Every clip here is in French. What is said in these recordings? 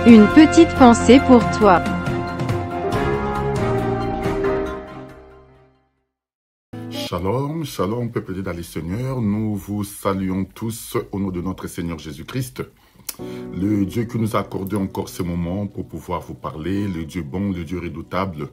Une petite pensée pour toi. Shalom, shalom, peuple dans le Seigneur. Nous vous saluons tous au nom de notre Seigneur Jésus-Christ. Le Dieu qui nous a accordé encore ce moment pour pouvoir vous parler, le Dieu bon, le Dieu redoutable,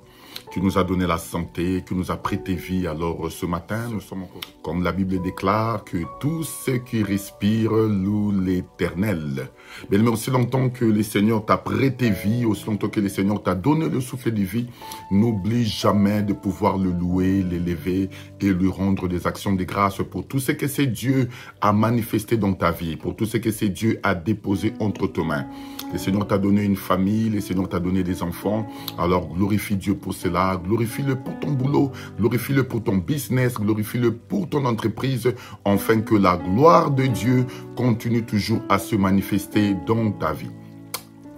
qui nous a donné la santé, qui nous a prêté vie. Alors ce matin, nous sommes encore, comme la Bible déclare, que tous ceux qui respirent louent l'Éternel. Mais aussi longtemps que le Seigneur t'a prêté vie, aussi longtemps que le Seigneur t'a donné le souffle de vie, n'oublie jamais de pouvoir le louer, l'élever et lui rendre des actions de grâce pour tout ce que c'est Dieu a manifesté dans ta vie, pour tout ce que c'est Dieu a déposé entre tes mains. Le Seigneur t'a donné une famille, le Seigneur t'a donné des enfants, alors glorifie Dieu pour cela, glorifie-le pour ton boulot, glorifie-le pour ton business, glorifie-le pour ton entreprise, afin que la gloire de Dieu continue toujours à se manifester dans ta vie.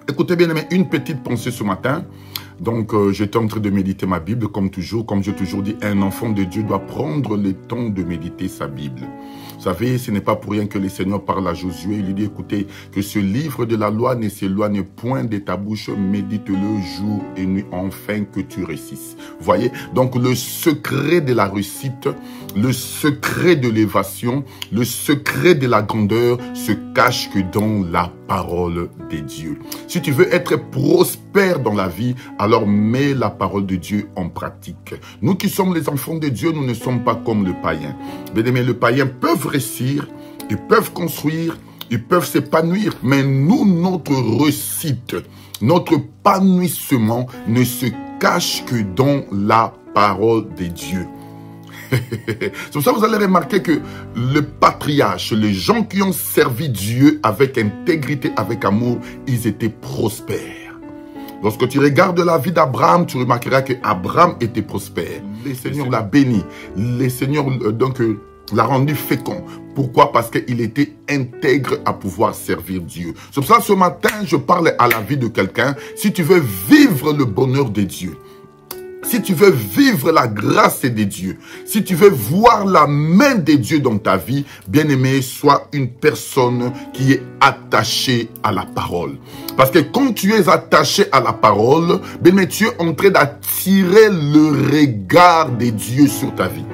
Écoutez bien, une petite pensée ce matin. Donc, j'étais en train de méditer ma Bible, comme toujours. Comme j'ai toujours dit, un enfant de Dieu doit prendre le temps de méditer sa Bible. Vous savez, ce n'est pas pour rien que le Seigneur parle à Josué. Il lui dit, écoutez, que ce livre de la loi ne s'éloigne point de ta bouche, médite-le jour et nuit, afin que tu réussisses. Voyez, donc le secret de la réussite, le secret de l'évasion, le secret de la grandeur se cache que dans la parole de Dieu. Si tu veux être prospère dans la vie, alors mets la parole de Dieu en pratique. Nous qui sommes les enfants de Dieu, nous ne sommes pas comme le païen. Mais le païen peuvent réussir, ils peuvent construire, ils peuvent s'épanouir. Mais nous, notre réussite, notre épanouissement ne se cache que dans la parole de Dieu. C'est pour ça que vous allez remarquer que le patriarche, les gens qui ont servi Dieu avec intégrité, avec amour, ils étaient prospères. Lorsque tu regardes la vie d'Abraham, tu remarqueras qu'Abraham était prospère. Le Seigneur l'a béni. Le Seigneur l'a rendu fécond. Pourquoi? Parce qu'il était intègre à pouvoir servir Dieu. C'est pour ça que ce matin, je parle à la vie de quelqu'un. Si tu veux vivre le bonheur de Dieu, si tu veux vivre la grâce de Dieu, si tu veux voir la main de Dieu dans ta vie, bien-aimé, sois une personne qui est attachée à la parole. Parce que quand tu es attaché à la parole, bien-aimé, tu es en train d'attirer le regard de Dieu sur ta vie.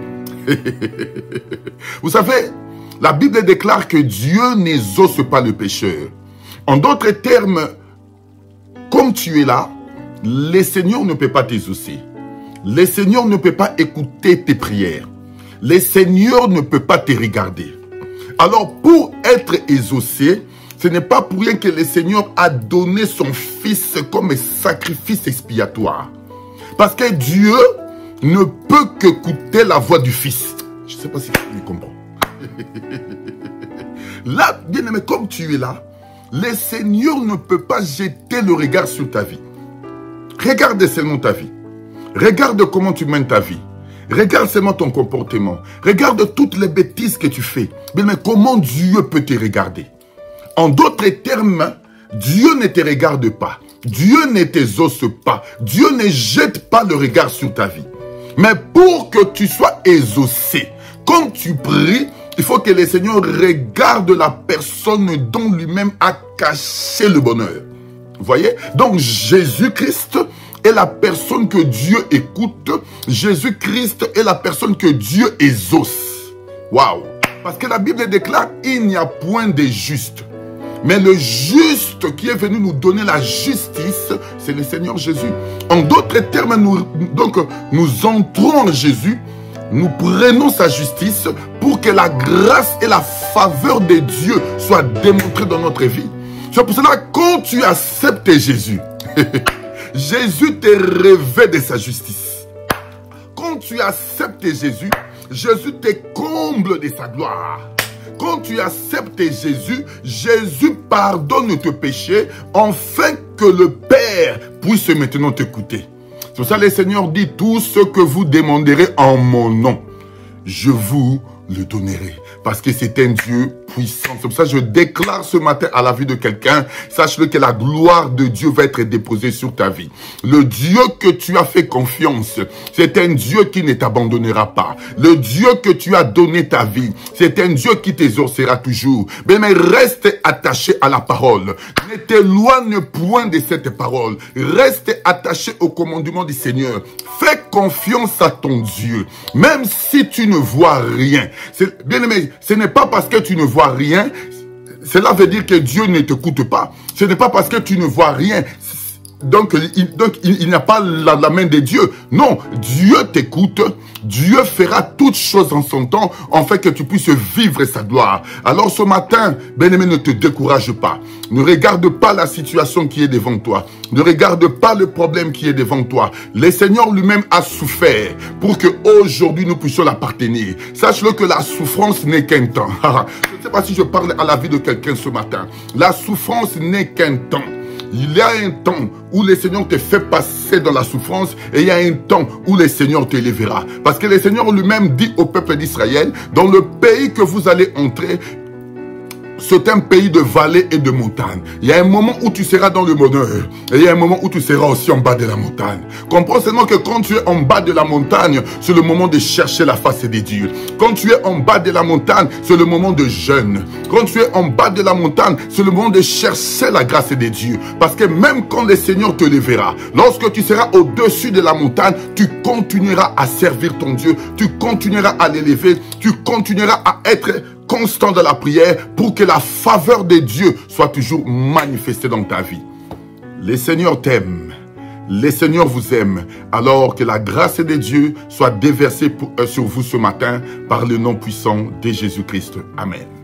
Vous savez, la Bible déclare que Dieu n'exauce pas le pécheur. En d'autres termes, comme tu es là, le Seigneur ne peut pas t'exaucer. Le Seigneur ne peut pas écouter tes prières. Le Seigneur ne peut pas te regarder. Alors, pour être exaucé, ce n'est pas pour rien que le Seigneur a donné son Fils comme sacrifice expiatoire. Parce que Dieu ne peut qu'écouter la voix du Fils. Je ne sais pas si tu me comprends. Là, bien aimé, comme tu es là, le Seigneur ne peut pas jeter le regard sur ta vie. Regarde seulement ta vie. Regarde comment tu mènes ta vie. Regarde seulement ton comportement. Regarde toutes les bêtises que tu fais. Mais comment Dieu peut te regarder? En d'autres termes, Dieu ne te regarde pas. Dieu ne t'exauce pas. Dieu ne jette pas le regard sur ta vie. Mais pour que tu sois exaucé, quand tu pries, il faut que le Seigneur regarde la personne dont lui-même a caché le bonheur. Vous voyez? Donc Jésus-Christ est la personne que Dieu écoute. Jésus-Christ est la personne que Dieu exauce. Waouh! Parce que la Bible déclare il n'y a point de juste. Mais le juste qui est venu nous donner la justice, c'est le Seigneur Jésus. En d'autres termes, nous entrons en Jésus, nous prenons sa justice pour que la grâce et la faveur de Dieu soient démontrées dans notre vie. C'est pour cela que quand tu acceptes Jésus, Jésus te revêt de sa justice. Quand tu acceptes Jésus, Jésus te comble de sa gloire. Quand tu acceptes Jésus, Jésus pardonne tes péchés, afin que le Père puisse maintenant t'écouter. C'est pour ça que le Seigneur dit, tout ce que vous demanderez en mon nom, je vous le donnerai. Parce que c'est un Dieu puissant. C'est pour ça que je déclare ce matin à la vie de quelqu'un, sache-le que la gloire de Dieu va être déposée sur ta vie. Le Dieu que tu as fait confiance, c'est un Dieu qui ne t'abandonnera pas. Le Dieu que tu as donné ta vie, c'est un Dieu qui t'exaucera toujours. Mais reste attaché à la parole. Ne t'éloigne point de cette parole. Reste attaché au commandement du Seigneur. Fais confiance à ton Dieu. Même si tu ne vois rien. Bien aimé, ce n'est pas parce que tu ne vois rien, cela veut dire que Dieu ne t'écoute pas. Ce n'est pas parce que tu ne vois rien. Donc il n'y a pas la main de Dieu. Non, Dieu t'écoute. Dieu fera toutes choses en son temps, en fait que tu puisses vivre sa gloire. Alors ce matin, bien-aimé, ne te décourage pas. Ne regarde pas la situation qui est devant toi. Ne regarde pas le problème qui est devant toi. Le Seigneur lui-même a souffert pour que aujourd'hui nous puissions l'appartenir. Sache-le que la souffrance n'est qu'un temps. Je ne sais pas si je parle à la vie de quelqu'un ce matin. La souffrance n'est qu'un temps. Il y a un temps où le Seigneur te fait passer dans la souffrance et il y a un temps où le Seigneur te lèvera. Parce que le Seigneur lui-même dit au peuple d'Israël, dans le pays que vous allez entrer, c'est un pays de vallées et de montagnes. Il y a un moment où tu seras dans le bonheur. Et il y a un moment où tu seras aussi en bas de la montagne. Comprends seulement que quand tu es en bas de la montagne, c'est le moment de chercher la face de Dieu. Quand tu es en bas de la montagne, c'est le moment de jeûne. Quand tu es en bas de la montagne, c'est le moment de chercher la grâce de Dieu. Parce que même quand le Seigneur te lèvera, lorsque tu seras au-dessus de la montagne, tu continueras à servir ton Dieu. Tu continueras à l'élever. Tu continueras à être constant dans la prière pour que la faveur de Dieu soit toujours manifestée dans ta vie. Le Seigneur t'aime. Le Seigneur vous aime. Alors que la grâce de Dieu soit déversée sur vous ce matin par le nom puissant de Jésus-Christ. Amen.